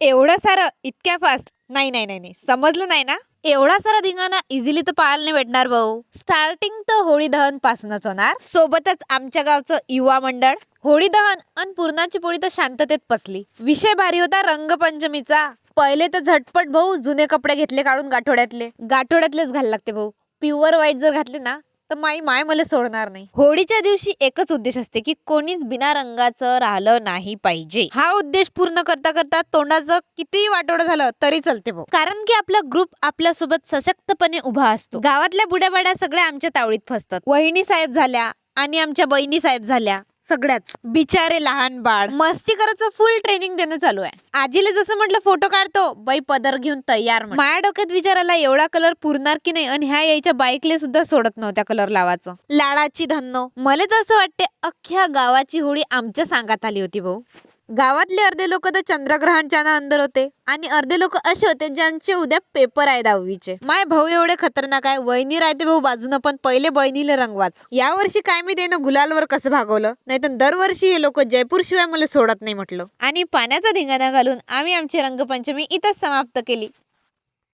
एवढं सारं इतक्या फास्ट नाही नाही नाही नाही समजलं नाही ना. एवढा सारा धिंगाणा इझिली तर पाहायला नाही भेटणार भाऊ. स्टार्टिंग तर होळी दहन पासूनच होणार. सोबतच आमच्या गावचं युवा मंडळ. होळी दहन आणि पुरणाची पोळी तर शांततेत पसली. विषय भारी होता रंगपंचमीचा. पहिले तर झटपट भाऊ जुने कपडे घेतले काढून गाठोड्यातलेच घाल लागते भाऊ. प्युअर व्हाईट जर घातले ना तर माय मला सोडणार नाही. होळीच्या दिवशी एकच उद्देश असते की कोणीच बिना रंगाचं राहिलं नाही पाहिजे. हा उद्देश पूर्ण करता करता तोंडाचं कितीही वाटोळं झालं तरी चालते भाऊ. कारण की आपला ग्रुप आपल्यासोबत सशक्तपणे उभा असतो. गावातल्या बुड्याबाड्या सगळ्या आमच्या तावडीत फसतात. वहिनी साहेब झाल्या आणि आमच्या बहिणी साहेब झाल्या. सगळ्याच बिचारे लहान बाळ मस्ती करायचं फुल ट्रेनिंग देणं चालू आहे. आजीले जसं म्हटलं फोटो काढतो बाई पदर घेऊन तयार. माझ्या डोक्यात विचार आला एवढा कलर पुरणार की नाही. आणि ह्या यायच्या बाईकले सुद्धा सोडत नव्हत्या कलर लावायचं. लाडाची धन्नो. मला तर असं वाटते अख्ख्या गावाची होळी आमच्या सांगात आली होती भाऊ. गावातले अर्धे लोक तर चंद्रग्रहणच्या अंदर होते आणि अर्धे लोक असे होते ज्यांचे उद्या पेपर आहे 10वीचे. माय भाऊ एवढे खतरनाक आहे. वहिनी राहते भाऊ बाजूनं पण पहिले बहिणीला रंगवाच. या वर्षी काय मी देणं गुलालवर कसं भागवलं. नाही तर दरवर्षी हे लोक जयपूर शिवाय मला सोडत नाही म्हटलं. आणि पाण्याचा धिंगाणा घालून आम्ही आमची रंगपंचमी इथंच समाप्त केली.